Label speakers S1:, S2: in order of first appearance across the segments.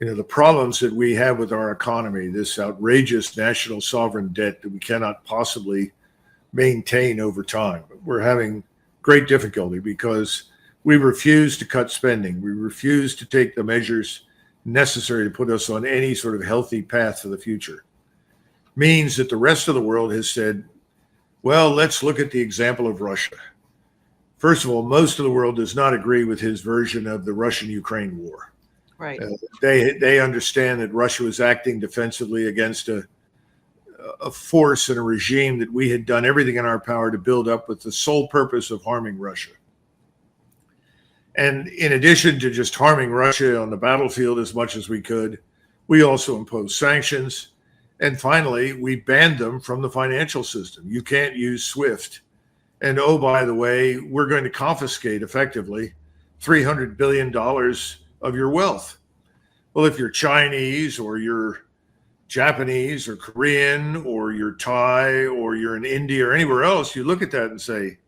S1: The problems that we have with our economy, this outrageous national sovereign debt that we cannot possibly maintain over time. We're having great difficulty because we refuse to cut spending. We refuse to take the measures necessary to put us on any sort of healthy path for the future. Means that the rest of the world has said, well, let's look at the example of Russia. First of all, most of the world does not agree with his version of the Russian-Ukraine war.
S2: Right.
S1: They understand that Russia was acting defensively against a force and a regime that we had done everything in our power to build up with the sole purpose of harming Russia. And in addition to just harming Russia on the battlefield as much as we could, we also imposed sanctions. And finally, we banned them from the financial system. You can't use SWIFT. And oh, by the way, we're going to confiscate effectively $300 billion of your wealth. Well, if you're Chinese or you're Japanese or Korean or you're Thai or you're in India or anywhere else, you look at that and say,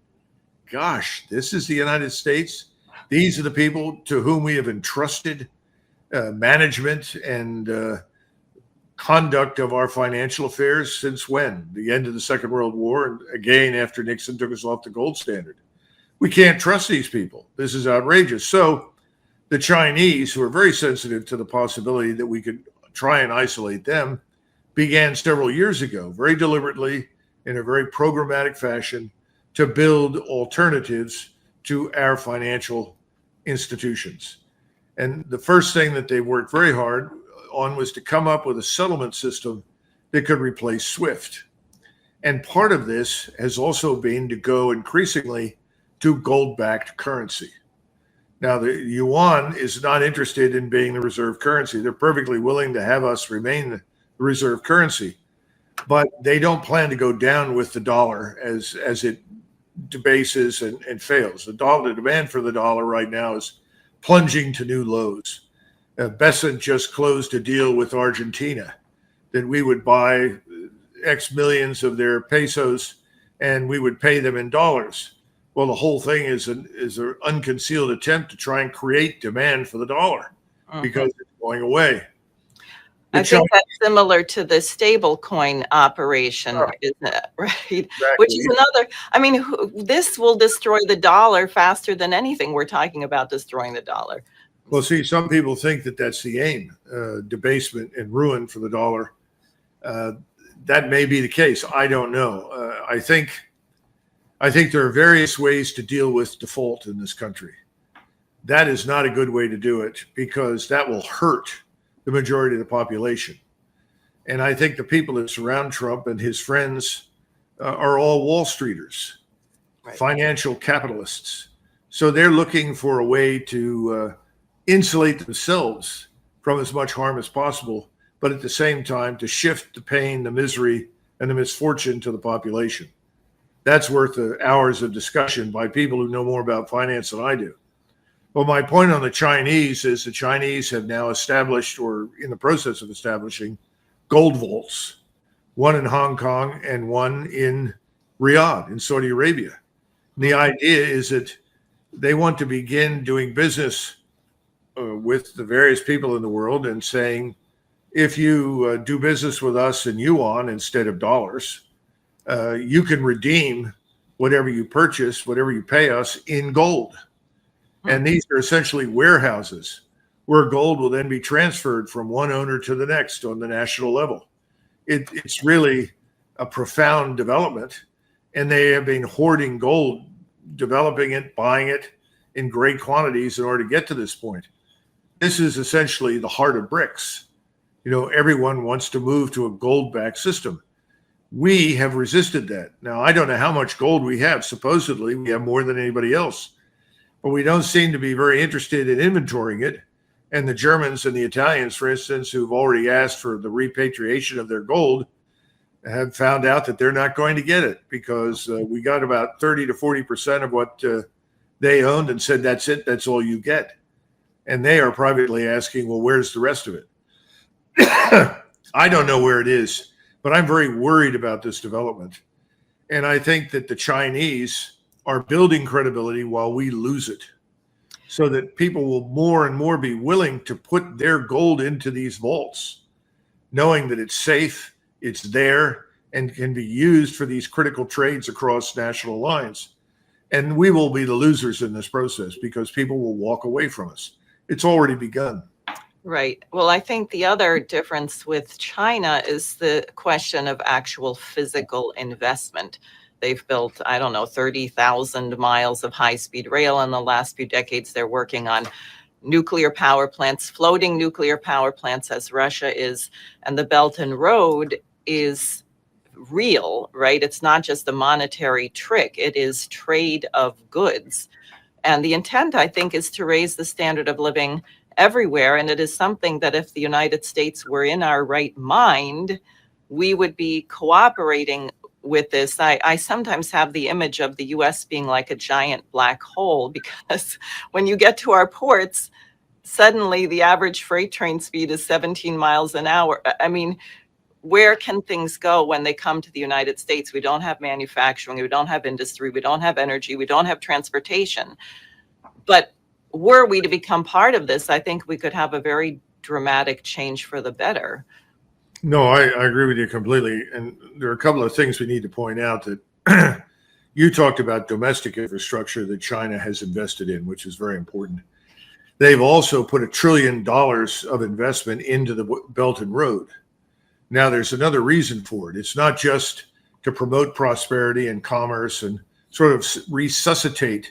S1: gosh, this is the United States. These are the people to whom we have entrusted management and conduct of our financial affairs since when? The end of the Second World War, and again after Nixon took us off the gold standard. We can't trust these people. This is outrageous. So the Chinese, who are very sensitive to the possibility that we could try and isolate them, began several years ago, very deliberately, in a very programmatic fashion, to build alternatives to our financial institutions. And the first thing that they worked very hard on was to come up with a settlement system that could replace SWIFT. And part of this has also been to go increasingly to gold-backed currency. Now, the yuan is not interested in being the reserve currency. They're perfectly willing to have us remain the reserve currency, but they don't plan to go down with the dollar as it debases and fails. The demand for the dollar right now is plunging to new lows. Besant just closed a deal with Argentina that we would buy X millions of their pesos and we would pay them in dollars. Well, the whole thing is an unconcealed attempt to try and create demand for the dollar because it's going away.
S2: I think that's similar to the stable coin operation, isn't it? Right? Exactly. Which is another, I mean, this will destroy the dollar faster than anything. We're talking about destroying the dollar.
S1: Well, see, some people think that that's the aim, debasement and ruin for the dollar. That may be the case. I don't know. I think there are various ways to deal with default in this country. That is not a good way to do it because that will hurt the majority of the population. And I think the people that surround Trump and his friends are all Wall Streeters, right, financial capitalists. So they're looking for a way to insulate themselves from as much harm as possible, but at the same time to shift the pain, the misery, and the misfortune to the population. That's worth hours of discussion by people who know more about finance than I do. Well, my point on the Chinese is the Chinese have now established, or in the process of establishing, gold vaults, one in Hong Kong and one in Riyadh in Saudi Arabia. And the idea is that they want to begin doing business with the various people in the world and saying, if you do business with us in yuan instead of dollars, you can redeem whatever you purchase, whatever you pay us in gold. And these are essentially warehouses where gold will then be transferred from one owner to the next on the national level. It's really a profound development. And they have been hoarding gold, developing it, buying it in great quantities in order to get to this point. This is essentially the heart of BRICS. Everyone wants to move to a gold-backed system. We have resisted that. Now, I don't know how much gold we have. Supposedly, we have more than anybody else. But we don't seem to be very interested in inventorying it. And the Germans and the Italians, for instance, who've already asked for the repatriation of their gold, have found out that they're not going to get it because we got about 30 to 40% of what they owned and said, that's it, that's all you get. And they are privately asking, well, where's the rest of it? I don't know where it is, but I'm very worried about this development. And I think that the Chinese are building credibility while we lose it. so that people will more and more be willing to put their gold into these vaults, knowing that it's safe, it's there, and can be used for these critical trades across national lines. And we will be the losers in this process because people will walk away from us. It's already begun.
S2: Right. Well, I think the other difference with China is the question of actual physical investment. They've built, I don't know, 30,000 miles of high-speed rail in the last few decades. They're working on nuclear power plants, floating nuclear power plants, as Russia is. And the Belt and Road is real, right? It's not just a monetary trick. It is trade of goods. And the intent, I think, is to raise the standard of living everywhere. And it is something that if the United States were in our right mind, we would be cooperating with this. I sometimes have the image of the US being like a giant black hole, because when you get to our ports, suddenly the average freight train speed is 17 miles an hour. I mean, where can things go when they come to the United States? We don't have manufacturing, we don't have industry, we don't have energy, we don't have transportation. But were we to become part of this, I think we could have a very dramatic change for the better.
S1: No, I agree with you completely. And there are a couple of things we need to point out that you talked about domestic infrastructure that China has invested in, which is very important. They've also put $1 trillion of investment into the Belt and Road. Now, there's another reason for it. It's not just to promote prosperity and commerce and sort of resuscitate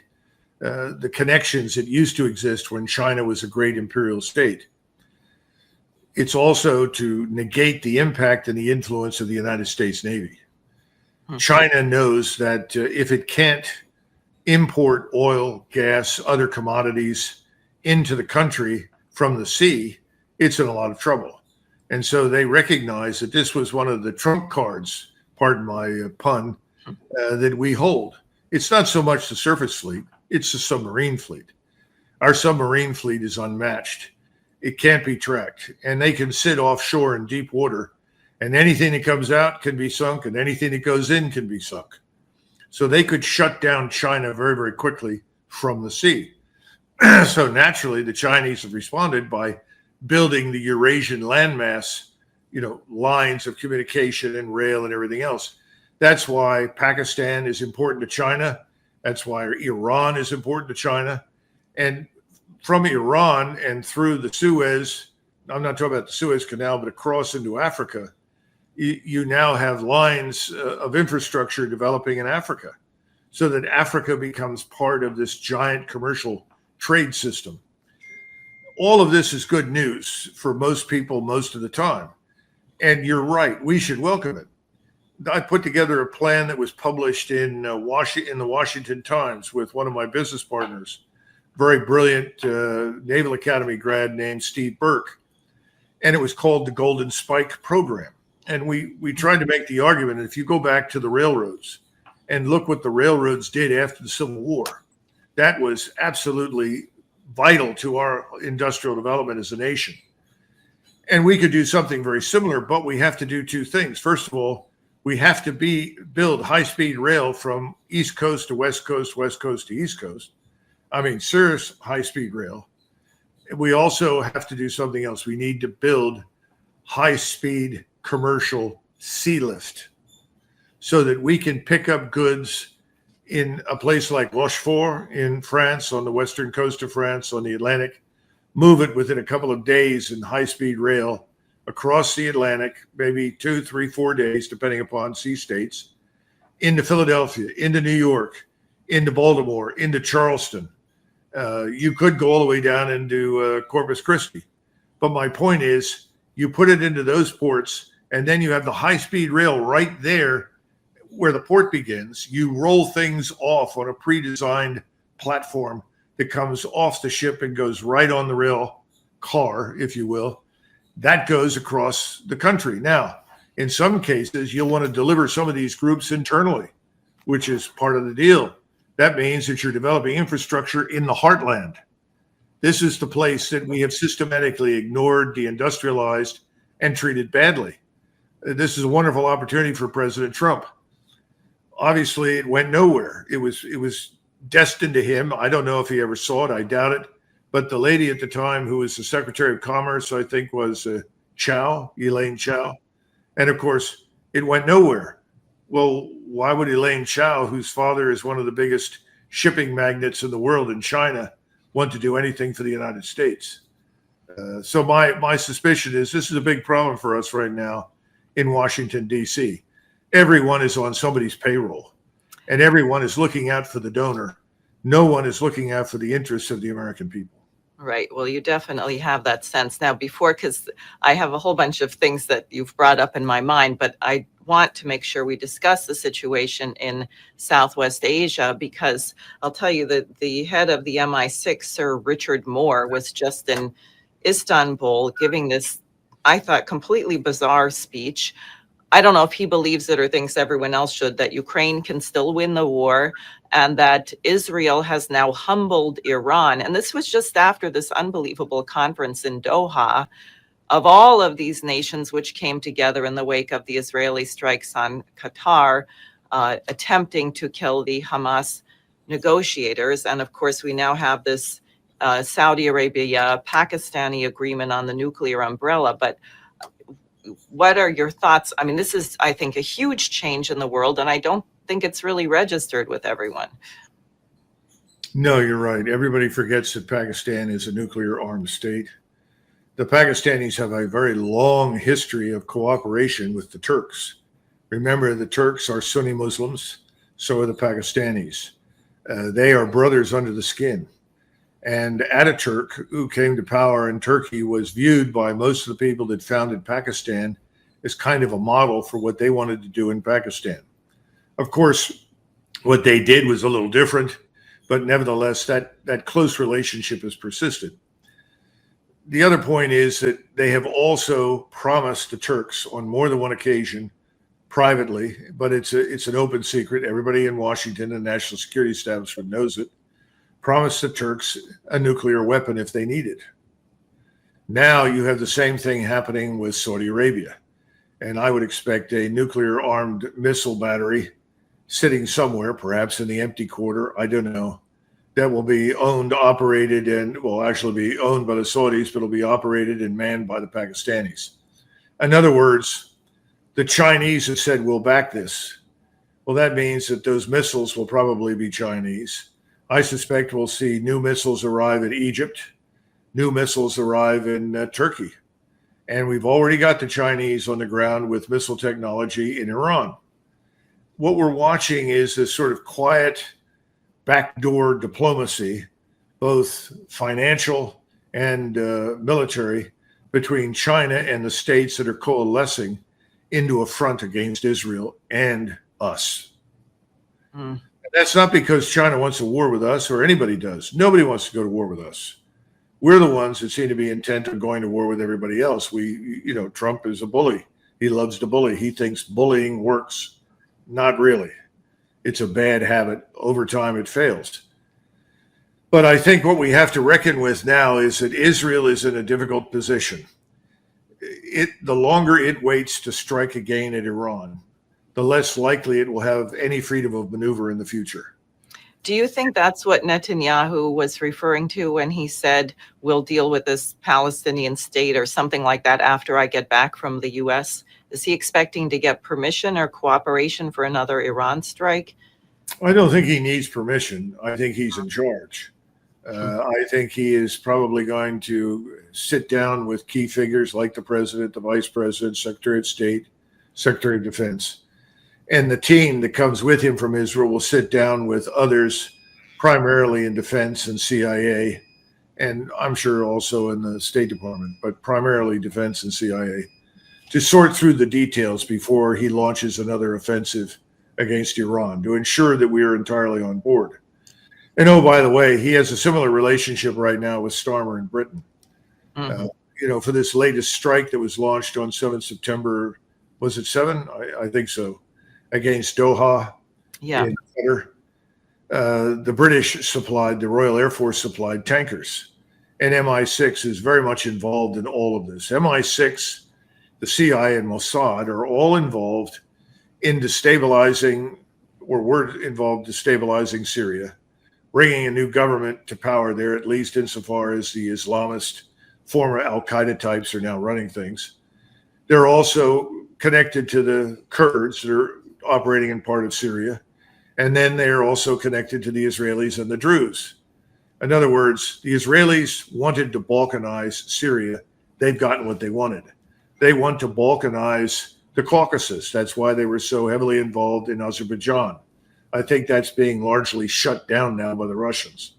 S1: the connections that used to exist when China was a great imperial state. It's also to negate the impact and the influence of the United States Navy. China knows that if it can't import oil, gas, other commodities into the country from the sea, it's in a lot of trouble. And so they recognize that this was one of the trump cards, pardon my pun, that we hold. It's not so much the surface fleet, it's the submarine fleet. Our submarine fleet is unmatched. It can't be tracked, and they can sit offshore in deep water, and anything that comes out can be sunk, and anything that goes in can be sunk. So they could shut down China very, very quickly from the sea. So naturally, the Chinese have responded by building the Eurasian landmass, lines of communication and rail and everything else. That's why Pakistan is important to China. That's why Iran is important to China. And from Iran and through the Suez, I'm not talking about the Suez Canal, but across into Africa, you now have lines of infrastructure developing in Africa so that Africa becomes part of this giant commercial trade system. All of this is good news for most people most of the time. And you're right, we should welcome it. I put together a plan that was published in the Washington Times with one of my business partners, very brilliant Naval Academy grad named Steve Burke. And it was called the Golden Spike Program. And we tried to make the argument that if you go back to the railroads and look what the railroads did after the Civil War, that was absolutely vital to our industrial development as a nation. And we could do something very similar, but we have to do two things. First of all, we have to build high-speed rail from East Coast to West Coast, West Coast to East Coast. I mean, serious high-speed rail. We also have to do something else. We need to build high-speed commercial sea lift so that we can pick up goods in a place like Rochefort in France, on the western coast of France, on the Atlantic, move it within a couple of days in high-speed rail across the Atlantic, maybe 2, 3, 4 days, depending upon sea states, into Philadelphia, into New York, into Baltimore, into Charleston. You could go all the way down into Corpus Christi. But my point is, you put it into those ports, and then you have the high-speed rail right there where the port begins. You roll things off on a pre-designed platform that comes off the ship and goes right on the rail car, if you will. That goes across the country. Now, in some cases, you'll want to deliver some of these groups internally, which is part of the deal. That means that you're developing infrastructure in the heartland. This is the place that we have systematically ignored, deindustrialized, and treated badly. This is a wonderful opportunity for President Trump. Obviously, it went nowhere. It was destined to him. I don't know if he ever saw it. I doubt it. But the lady at the time who was the Secretary of Commerce, I think, was Elaine Chao. And of course, it went nowhere. Well, why would Elaine Chao, whose father is one of the biggest shipping magnates in the world in China, want to do anything for the United States? So my suspicion is this is a big problem for us right now in Washington, D.C. Everyone is on somebody's payroll, and everyone is looking out for the donor. No one is looking out for the interests of the American people.
S2: Right. Well, you definitely have that sense now before, because I have a whole bunch of things that you've brought up in my mind, but I want to make sure we discuss the situation in Southwest Asia, because I'll tell you that the head of the MI6, Sir Richard Moore, was just in Istanbul giving this, I thought, completely bizarre speech. I don't know if he believes it or thinks everyone else should, that Ukraine can still win the war and that Israel has now humbled Iran. And this was just after this unbelievable conference in Doha of all of these nations which came together in the wake of the Israeli strikes on Qatar, attempting to kill the Hamas negotiators. And of course, we now have this Saudi Arabia, Pakistani agreement on the nuclear umbrella. But what are your thoughts? I mean, this is, I think, a huge change in the world, and I don't think it's really registered with everyone.
S1: No, you're right. Everybody forgets that Pakistan is a nuclear armed state. The Pakistanis have a very long history of cooperation with the Turks. Remember, the Turks are Sunni Muslims, so are the Pakistanis. They are brothers under the skin. And Ataturk, who came to power in Turkey, was viewed by most of the people that founded Pakistan as kind of a model for what they wanted to do in Pakistan. Of course, what they did was a little different, but nevertheless, that close relationship has persisted. The other point is that they have also promised the Turks on more than one occasion privately, but it's an open secret. Everybody in Washington and National Security Establishment knows it. Promised the Turks a nuclear weapon if they need it. Now you have the same thing happening with Saudi Arabia. And I would expect a nuclear armed missile battery sitting somewhere, perhaps in the empty quarter, I don't know, that will be owned, operated, and will actually be owned by the Saudis, but it'll be operated and manned by the Pakistanis. In other words, the Chinese have said, we'll back this. Well, that means that those missiles will probably be Chinese. I suspect we'll see new missiles arrive in Egypt, new missiles arrive in Turkey. And we've already got the Chinese on the ground with missile technology in Iran. What we're watching is this sort of quiet backdoor diplomacy, both financial and military, between China and the states that are coalescing into a front against Israel and us. Mm. That's not because China wants a war with us or anybody does. Nobody wants to go to war with us. We're the ones that seem to be intent on going to war with everybody else. Trump is a bully. He loves to bully. He thinks bullying works. Not really. It's a bad habit. Over time, it fails. But I think what we have to reckon with now is that Israel is in a difficult position. The longer it waits to strike again at Iran, the less likely it will have any freedom of maneuver in the future.
S2: Do you think that's what Netanyahu was referring to when he said, we'll deal with this Palestinian state or something like that after I get back from the U.S.? Is he expecting to get permission or cooperation for another Iran strike?
S1: I don't think he needs permission. I think he's in charge. I think he is probably going to sit down with key figures like the president, the vice president, Secretary of State, Secretary of Defense. And the team that comes with him from Israel will sit down with others, primarily in defense and CIA, and I'm sure also in the State Department, but primarily defense and CIA, to sort through the details before he launches another offensive against Iran, to ensure that we are entirely on board. And oh, by the way, he has a similar relationship right now with Starmer in Britain. Mm-hmm. For this latest strike that was launched on 7th September, was it 7? I think so. Against Doha in Qatar. The British supplied, the Royal Air Force supplied tankers. And MI6 is very much involved in all of this. MI6, the CIA and Mossad are all involved in destabilizing, or were involved destabilizing Syria, bringing a new government to power there, at least insofar as the Islamist former Al-Qaeda types are now running things. They're also connected to the Kurds that are operating in part of Syria. And then they are also connected to the Israelis and the Druze. In other words, the Israelis wanted to balkanize Syria. They've gotten what they wanted. They want to balkanize the Caucasus. That's why they were so heavily involved in Azerbaijan. I think that's being largely shut down now by the Russians.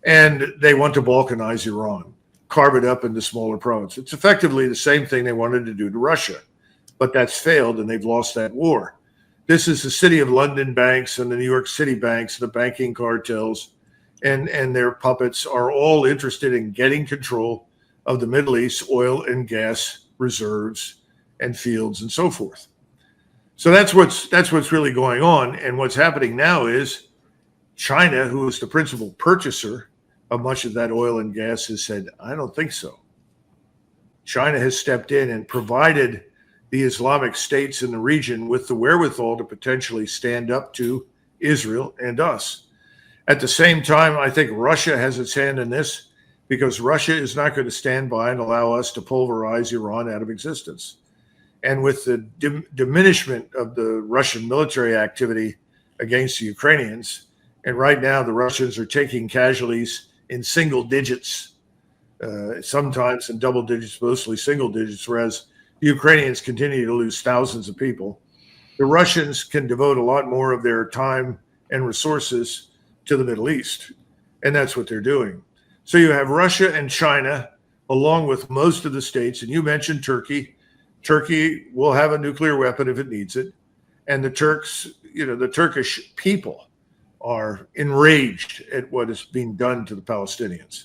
S1: And they want to balkanize Iran, carve it up into smaller provinces. It's effectively the same thing they wanted to do to Russia, but that's failed and they've lost that war. This is the City of London banks and the New York City banks, the banking cartels, and their puppets are all interested in getting control of the Middle East oil and gas reserves and fields and so forth. So that's what's really going on. And what's happening now is China, who is the principal purchaser of much of that oil and gas, has said, I don't think so. China has stepped in and provided the Islamic states in the region with the wherewithal to potentially stand up to Israel and us. At the same time, I think Russia has its hand in this because Russia is not going to stand by and allow us to pulverize Iran out of existence. And with the diminishment of the Russian military activity against the Ukrainians, and right now the Russians are taking casualties in single digits, sometimes in double digits, mostly single digits, whereas the Ukrainians continue to lose thousands of people. The Russians can devote a lot more of their time and resources to the Middle East, and that's what they're doing. So you have Russia and China, along with most of the states, and you mentioned Turkey. Turkey will have a nuclear weapon if it needs it. And the Turks, the Turkish people are enraged at what is being done to the Palestinians.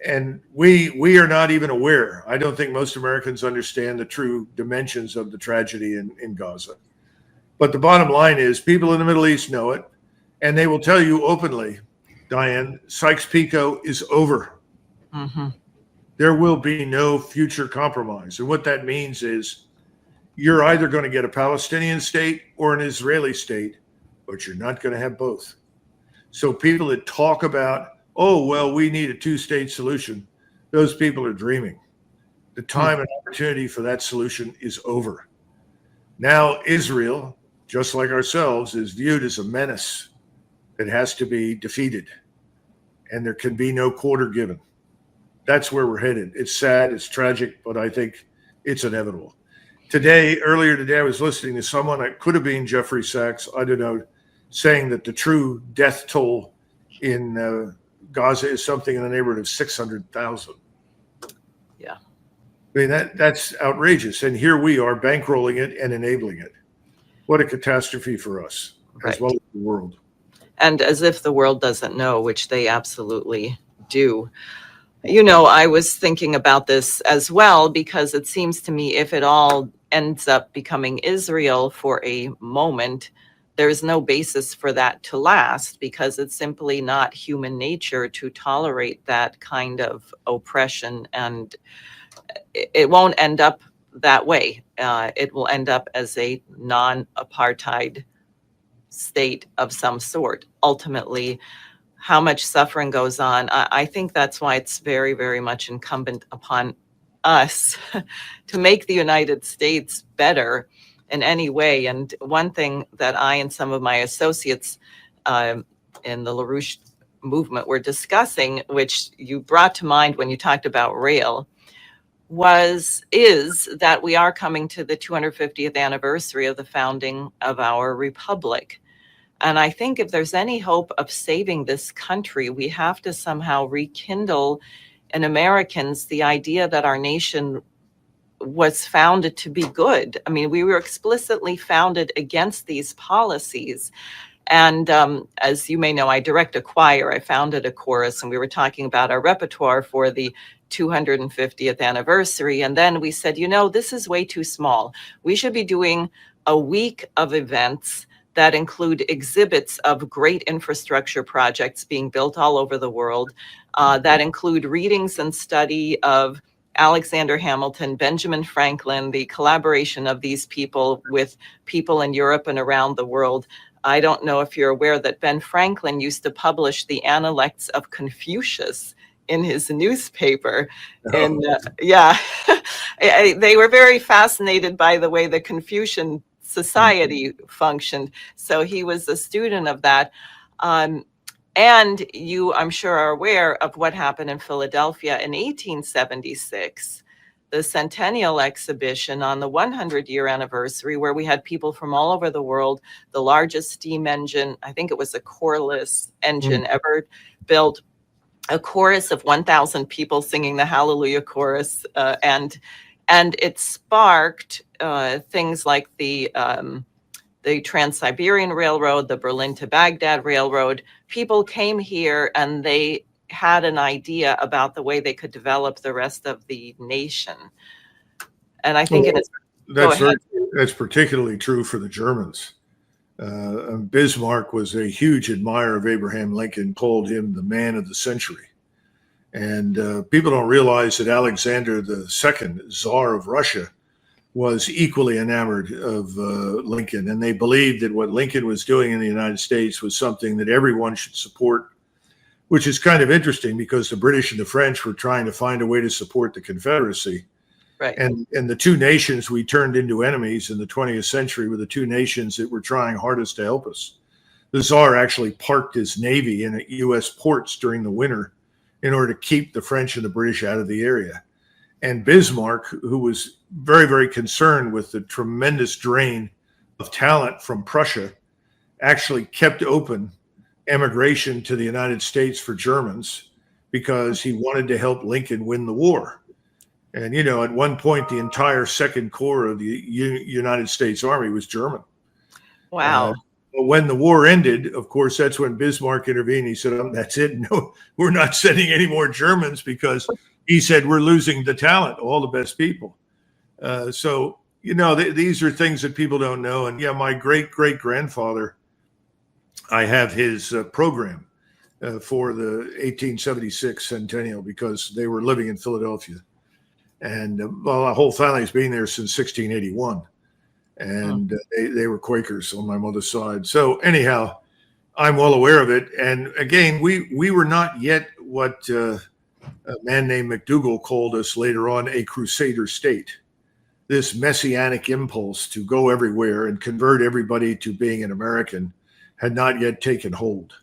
S1: And we are not even aware. I don't think most Americans understand the true dimensions of the tragedy in Gaza. But the bottom line is people in the Middle East know it, and they will tell you openly, Diane, Sykes-Picot is over.
S2: Mm-hmm.
S1: There will be no future compromise. And what that means is you're either going to get a Palestinian state or an Israeli state, but you're not going to have both. So people that talk about, oh, well, we need a two-state solution, those people are dreaming. The time and opportunity for that solution is over. Now, Israel, just like ourselves, is viewed as a menace that has to be defeated, and there can be no quarter given. That's where we're headed. It's sad, it's tragic, but I think it's inevitable. Earlier today, I was listening to someone, it could have been Jeffrey Sachs, I don't know, saying that the true death toll in Gaza is something in the neighborhood of 600,000.
S2: Yeah.
S1: I mean, that's outrageous. And here we are bankrolling it and enabling it. What a catastrophe for us, as well as the world.
S2: And as if the world doesn't know, which they absolutely do. I was thinking about this as well, because it seems to me if it all ends up becoming Israel for a moment, there's no basis for that to last, because it's simply not human nature to tolerate that kind of oppression. And it won't end up that way. It will end up as a non-apartheid state of some sort. Ultimately, how much suffering goes on, I think that's why it's very, very much incumbent upon us to make the United States better in any way. And one thing that I and some of my associates in the LaRouche movement were discussing, which you brought to mind when you talked about rail, is that we are coming to the 250th anniversary of the founding of our republic. And I think if there's any hope of saving this country, we have to somehow rekindle in Americans the idea that our nation was founded to be good. I mean, we were explicitly founded against these policies. And as you may know, I direct a choir. I founded a chorus, and we were talking about our repertoire for the 250th anniversary. And then we said, this is way too small. We should be doing a week of events that include exhibits of great infrastructure projects being built all over the world, that include readings and study of Alexander Hamilton, Benjamin Franklin, the collaboration of these people with people in Europe and around the world, I don't know if you're aware that Ben Franklin used to publish the Analects of Confucius in his newspaper. And yeah, they were very fascinated by the way the Confucian society functioned. So he was a student of that. And you, I'm sure, are aware of what happened in Philadelphia in 1876, the Centennial Exhibition on the 100-year anniversary, where we had people from all over the world, the largest steam engine, I think it was a coreless engine ever built, a chorus of 1,000 people singing the Hallelujah chorus, and it sparked things like the Trans-Siberian Railroad, the Berlin to Baghdad Railroad. People came here and they had an idea about the way they could develop the rest of the nation. And I think
S1: that's particularly true for the Germans. Bismarck was a huge admirer of Abraham Lincoln, called him the man of the century. And people don't realize that Alexander II, Tsar of Russia, was equally enamored of Lincoln. And they believed that what Lincoln was doing in the United States was something that everyone should support, which is kind of interesting because the British and the French were trying to find a way to support the Confederacy.
S2: Right.
S1: And the two nations we turned into enemies in the 20th century were the two nations that were trying hardest to help us. The Tsar actually parked his navy in U.S. ports during the winter in order to keep the French and the British out of the area. And Bismarck, who was very, very concerned with the tremendous drain of talent from Prussia, actually kept open emigration to the United States for Germans because he wanted to help Lincoln win the war. And, at one point, the entire Second Corps of the United States Army was German.
S2: Wow.
S1: But when the war ended, of course, that's when Bismarck intervened. He said, that's it. No, we're not sending any more Germans, because he said, we're losing the talent, all the best people. So, these are things that people don't know. And yeah, my great-great-grandfather, I have his program for the 1876 centennial, because they were living in Philadelphia. And our whole family's been there since 1681. And they were Quakers on my mother's side. So anyhow, I'm well aware of it. And again, we were not yet what a man named McDougall called us later on, a crusader state. This messianic impulse to go everywhere and convert everybody to being an American had not yet taken hold.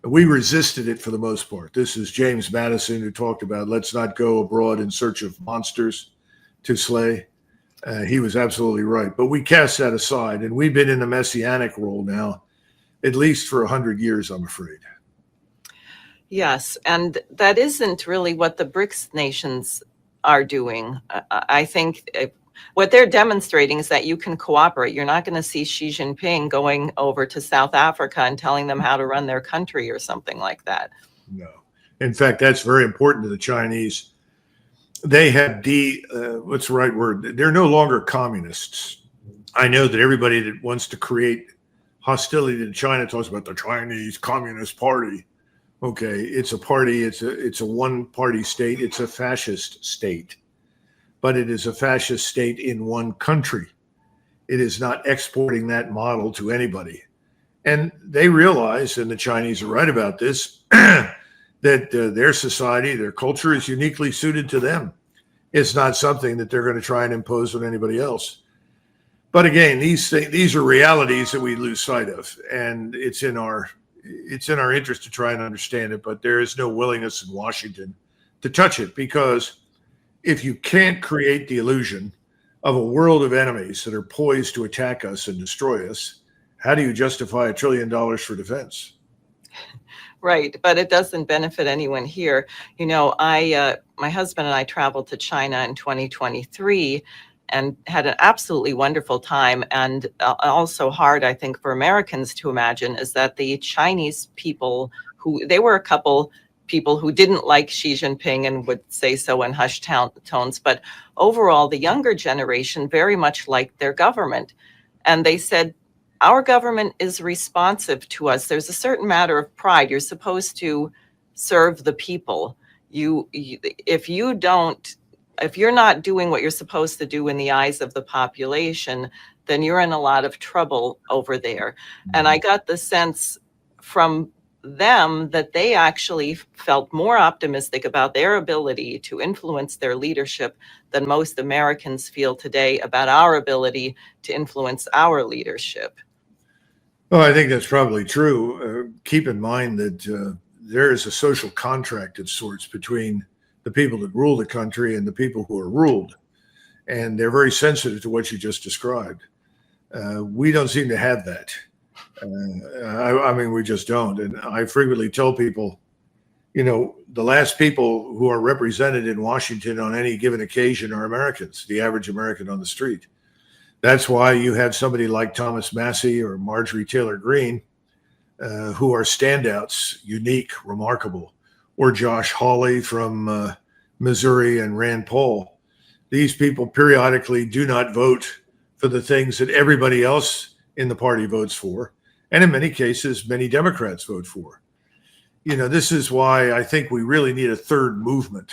S1: We resisted it for the most part. This is James Madison, who talked about, let's not go abroad in search of monsters to slay. He was absolutely right. But we cast that aside, and we've been in the messianic role now, at least for 100 years, I'm afraid.
S2: Yes, and that isn't really what the BRICS nations are doing. I think what they're demonstrating is that you can cooperate. You're not going to see Xi Jinping going over to South Africa and telling them how to run their country or something like that.
S1: No. In fact, that's very important to the Chinese. They have what's the right word? They're no longer communists. I know that everybody that wants to create hostility to China talks about the Chinese Communist Party. Okay, it's a party. It's a one-party state. It's a fascist state, but it is a fascist state in one country. It is not exporting that model to anybody. And they realize, and the Chinese are right about this, that their society, their culture is uniquely suited to them. It's not something that they're going to try and impose on anybody else. But again, these are realities that we lose sight of, and it's in our interest to try and understand it. But there is no willingness in Washington to touch it, because if you can't create the illusion of a world of enemies that are poised to attack us and destroy us, how do you justify $1 trillion for defense?
S2: Right, but it doesn't benefit anyone here. My husband and I traveled to China in 2023 and had an absolutely wonderful time. And also hard, I think, for Americans to imagine is that the Chinese people, they were a couple people who didn't like Xi Jinping and would say so in hushed tones, but overall, the younger generation very much liked their government. And they said, our government is responsive to us. There's a certain matter of pride. You're supposed to serve the people. If you don't if you're not doing what you're supposed to do in the eyes of the population, then you're in a lot of trouble over there. And I got the sense from them that they actually felt more optimistic about their ability to influence their leadership than most Americans feel today about our ability to influence our leadership.
S1: Well, I think that's probably true. Keep in mind that there is a social contract of sorts between the people that rule the country and the people who are ruled. And they're very sensitive to what you just described. We don't seem to have that. I mean, we just don't. And I frequently tell people, the last people who are represented in Washington on any given occasion are Americans, the average American on the street. That's why you have somebody like Thomas Massey or Marjorie Taylor Greene, who are standouts, unique, remarkable, or Josh Hawley from Missouri and Rand Paul. These people periodically do not vote for the things that everybody else in the party votes for. And in many cases, many Democrats vote for. This is why I think we really need a third movement,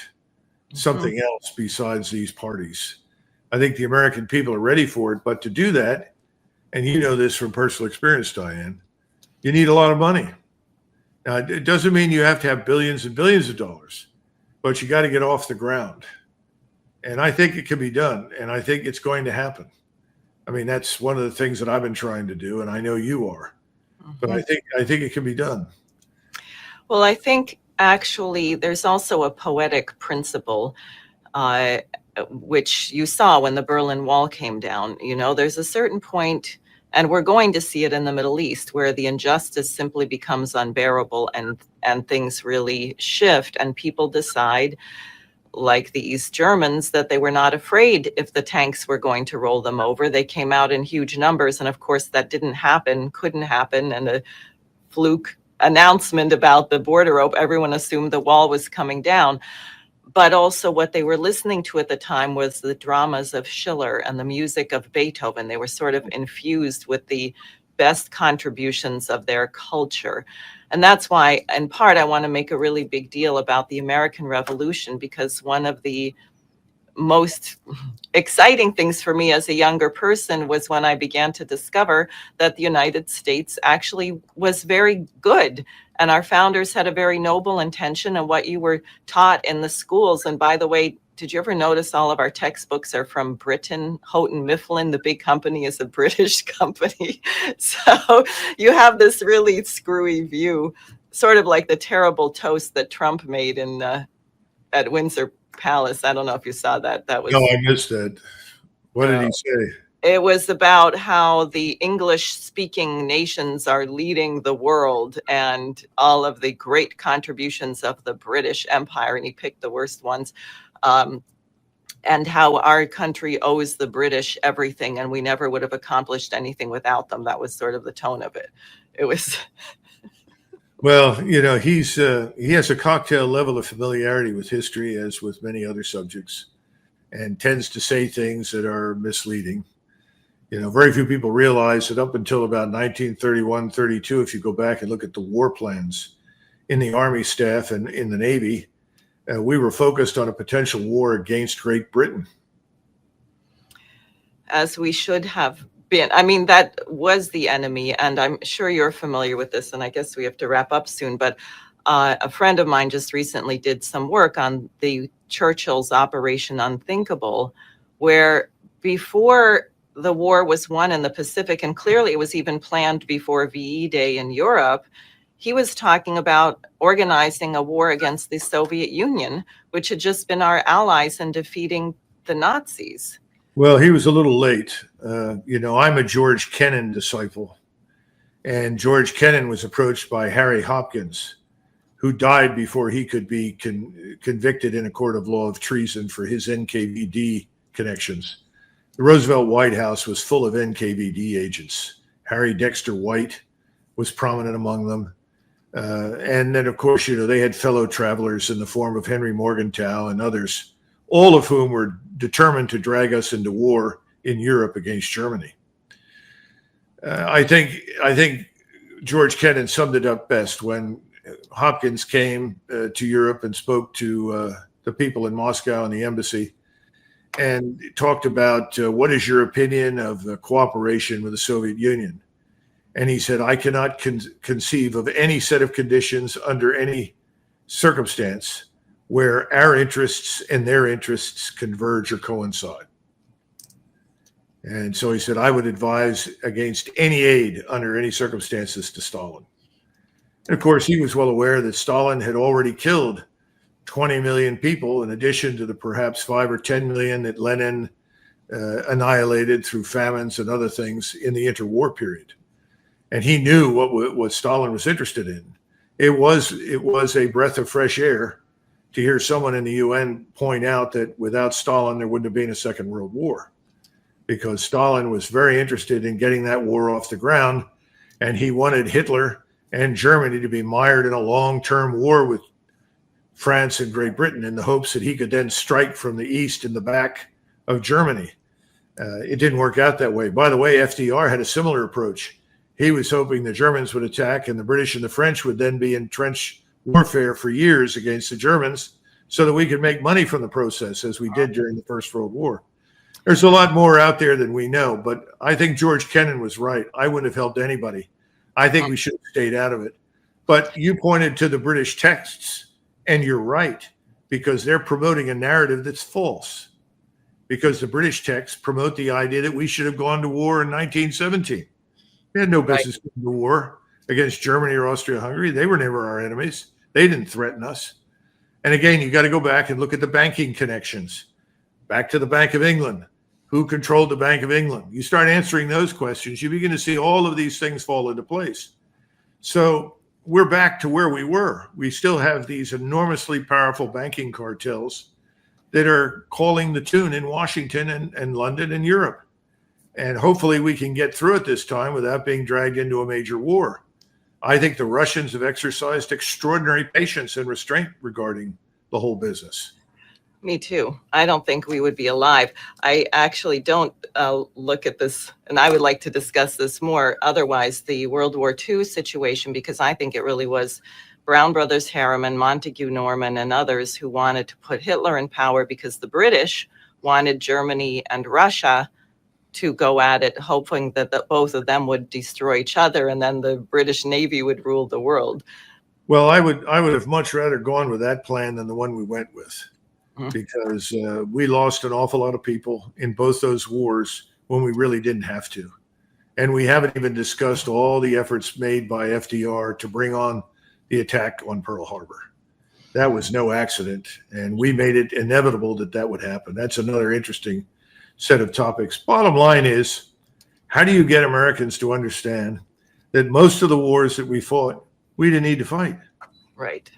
S1: something else besides these parties. I think the American people are ready for it. But to do that, and you know this from personal experience, Diane, you need a lot of money. Now, it doesn't mean you have to have billions and billions of dollars, but you got to get off the ground. And I think it can be done. And I think it's going to happen. I mean, that's one of the things that I've been trying to do, and I know you are. But I think it can be done.
S2: Well, I think actually there's also a poetic principle, which you saw when the Berlin Wall came down. There's a certain point, and we're going to see it in the Middle East, where the injustice simply becomes unbearable and things really shift, and people decide, like the East Germans, that they were not afraid if the tanks were going to roll them over. They came out in huge numbers. And of course, that couldn't happen. And a fluke announcement about the border open, everyone assumed the wall was coming down. But also what they were listening to at the time was the dramas of Schiller and the music of Beethoven. They were sort of infused with the best contributions of their culture. And that's why, in part, I want to make a really big deal about the American Revolution, because one of the most exciting things for me as a younger person was when I began to discover that the United States actually was very good. And our founders had a very noble intention, and what you were taught in the schools. And by the way, did you ever notice all of our textbooks are from Britain? Houghton Mifflin, the big company, is a British company. So you have this really screwy view, sort of like the terrible toast that Trump made at Windsor Palace. I don't know if you saw that. That was
S1: No, I missed that. What did he say?
S2: It was about how the English-speaking nations are leading the world and all of the great contributions of the British Empire, and he picked the worst ones, and how our country owes the British everything, and we never would have accomplished anything without them. That was sort of the tone of it. It was...
S1: Well, he has a cocktail level of familiarity with history, as with many other subjects, and tends to say things that are misleading. Very few people realize that up until about 1931, 32, if you go back and look at the war plans in the Army staff and in the Navy, we were focused on a potential war against Great Britain.
S2: As we should have been. I mean, that was the enemy, and I'm sure you're familiar with this, and I guess we have to wrap up soon, but a friend of mine just recently did some work on the Churchill's Operation Unthinkable, where before the war was won in the Pacific, and clearly it was even planned before VE Day in Europe, he was talking about organizing a war against the Soviet Union, which had just been our allies in defeating the Nazis.
S1: Well, he was a little late. I'm a George Kennan disciple, and George Kennan was approached by Harry Hopkins, who died before he could be convicted in a court of law of treason for his NKVD connections. The Roosevelt White House was full of NKVD agents. Harry Dexter White was prominent among them. And then, of course, they had fellow travelers in the form of Henry Morgenthau and others, all of whom were determined to drag us into war in Europe against Germany. I think George Kennan summed it up best when Hopkins came to Europe and spoke to the people in Moscow and the embassy. and talked about what is your opinion of the cooperation with the Soviet Union. And he said, I cannot conceive of any set of conditions under any circumstance where our interests and their interests converge or coincide. And so he said, I would advise against any aid under any circumstances to Stalin. And of course, he was well aware that Stalin had already killed 20 million people, in addition to the perhaps 5 or 10 million that Lenin annihilated through famines and other things in the interwar period. And he knew what Stalin was interested in. It was a breath of fresh air to hear someone in the UN point out that without Stalin, there wouldn't have been a Second World War, because Stalin was very interested in getting that war off the ground, and he wanted Hitler and Germany to be mired in a long-term war with France and Great Britain in the hopes that he could then strike from the east in the back of Germany. It didn't work out that way. By the way, FDR had a similar approach. He was hoping the Germans would attack and the British and the French would then be in trench warfare for years against the Germans so that we could make money from the process, as we did during the First World War. There's a lot more out there than we know, but I think George Kennan was right. I wouldn't have helped anybody. I think we should have stayed out of it. But you pointed to the British texts, and you're right, because they're promoting a narrative that's false. Because the British texts promote the idea that we should have gone to war in 1917. We had no business going to war against Germany or Austria-Hungary. They were never our enemies. They didn't threaten us. And again, you got to go back and look at the banking connections. Back to the Bank of England. Who controlled the Bank of England? You start answering those questions, you begin to see all of these things fall into place. So we're back to where we were. We still have these enormously powerful banking cartels that are calling the tune in Washington and London and Europe. And hopefully we can get through it this time without being dragged into a major war. I think the Russians have exercised extraordinary patience and restraint regarding the whole business.
S2: Me too. I don't think we would be alive. I actually don't look at this, and I would like to discuss this more otherwise, the World War II situation, because I think it really was Brown Brothers Harriman, Montague Norman, and others who wanted to put Hitler in power because the British wanted Germany and Russia to go at it, hoping that both of them would destroy each other, and then the British Navy would rule the world.
S1: Well, I would have much rather gone with that plan than the one we went with. Because we lost an awful lot of people in both those wars when we really didn't have to. And we haven't even discussed all the efforts made by FDR to bring on the attack on Pearl Harbor. That was no accident, and we made it inevitable that that would happen. That's another interesting set of topics. Bottom line is, how do you get Americans to understand that most of the wars that we fought, we didn't need to fight?
S2: Right.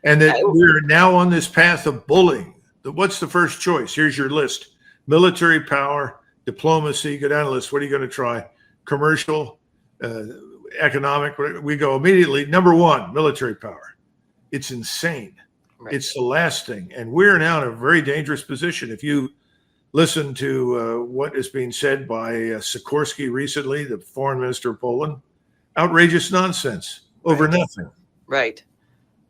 S1: And that we're now on this path of bullying. What's the first choice? Here's your list. Military power, diplomacy, go down the list. What are you going to try? Commercial, economic. We go immediately. Number one, military power. It's insane. Right. It's the last thing. And we're now in a very dangerous position. If you listen to what is being said by Sikorsky recently, the foreign minister of Poland, outrageous nonsense over nothing.
S2: Right.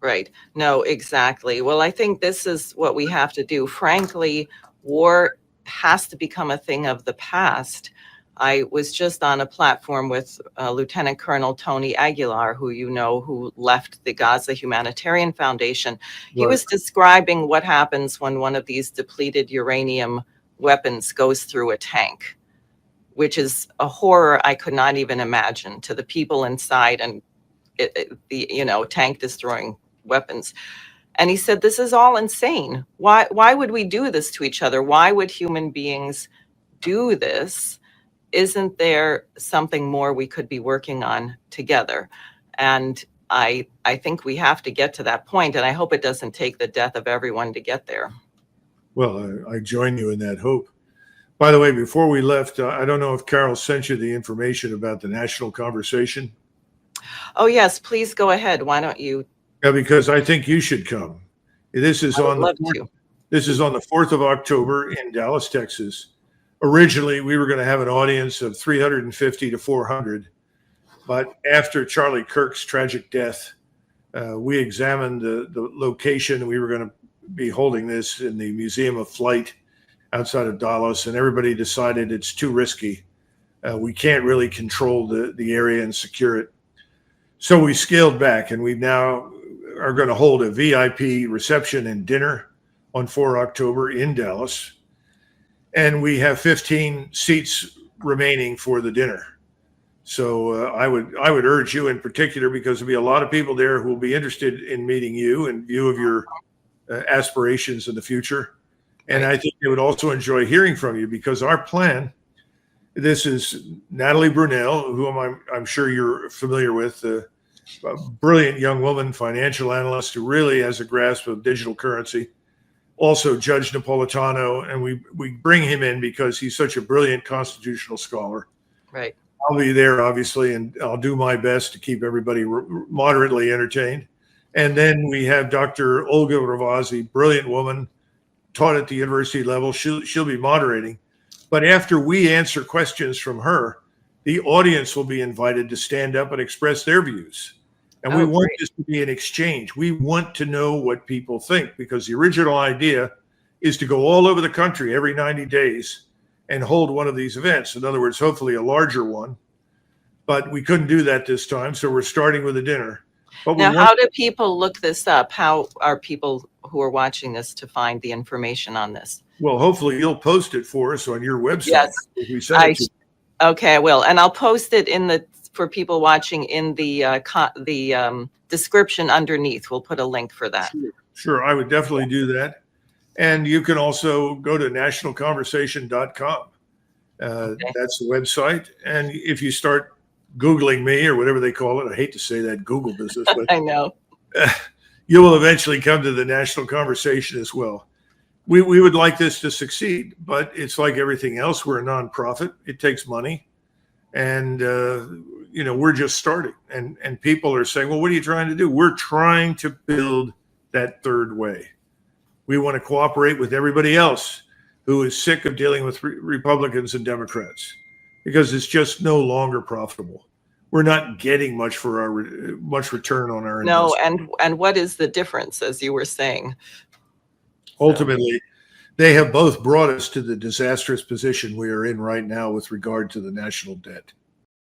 S2: Right. No, exactly. Well, I think this is what we have to do. Frankly, war has to become a thing of the past. I was just on a platform with Lieutenant Colonel Tony Aguilar, who left the Gaza Humanitarian Foundation. He was describing what happens when one of these depleted uranium weapons goes through a tank, which is a horror I could not even imagine to the people inside, and the tank destroying weapons. And he said, this is all insane. Why would we do this to each other? Why would human beings do this? Isn't there something more we could be working on together? And I think we have to get to that point, and I hope it doesn't take the death of everyone to get there.
S1: Well, I join you in that hope. By the way, before we left, I don't know if Carol sent you the information about the national conversation.
S2: Oh, yes, please go ahead. Why don't you?
S1: Yeah, because I think you should come. This is on the 4th of October in Dallas, Texas. Originally, we were going to have an audience of 350 to 400, but after Charlie Kirk's tragic death, we examined the location. We were going to be holding this in the Museum of Flight outside of Dallas, and everybody decided it's too risky. We can't really control the area and secure it. So we scaled back, and we now are going to hold a VIP reception and dinner on 4 October in Dallas. And we have 15 seats remaining for the dinner. So I would urge you in particular, because there'll be a lot of people there who will be interested in meeting you in view of your aspirations in the future. And I think they would also enjoy hearing from you, because our plan, this is Natalie Brunell, whom I'm sure you're familiar with, a brilliant young woman, financial analyst who really has a grasp of digital currency. Also Judge Napolitano, and we bring him in because he's such a brilliant constitutional scholar.
S2: Right.
S1: I'll be there, obviously, and I'll do my best to keep everybody moderately entertained. And then we have Dr. Olga Ravasi, brilliant woman, taught at the university level. She'll be moderating. But after we answer questions from her, the audience will be invited to stand up and express their views. And we want this to be an exchange. We want to know what people think, because the original idea is to go all over the country every 90 days and hold one of these events. In other words, hopefully a larger one. But we couldn't do that this time, so we're starting with a dinner. But
S2: now, how do people look this up? How are people who are watching this to find the information on this?
S1: Well, hopefully you'll post it for us on your website.
S2: Yes,
S1: if we send it to you.
S2: Okay, I will, and I'll post it for people watching in the description underneath. We'll put a link for that.
S1: Sure, I would definitely do that. And you can also go to nationalconversation.com. That's the website. And if you start Googling me, or whatever they call it, I hate to say that Google business, but
S2: I know.
S1: You will eventually come to the national conversation as well. We would like this to succeed, but it's like everything else. We're a nonprofit. It takes money. And, we're just starting. And people are saying, well, what are you trying to do? We're trying to build that third way. We want to cooperate with everybody else who is sick of dealing with Republicans and Democrats, because it's just no longer profitable. We're not getting much return on our investment.
S2: No, and what is the difference, as you were saying?
S1: Ultimately, they have both brought us to the disastrous position we are in right now with regard to the national debt.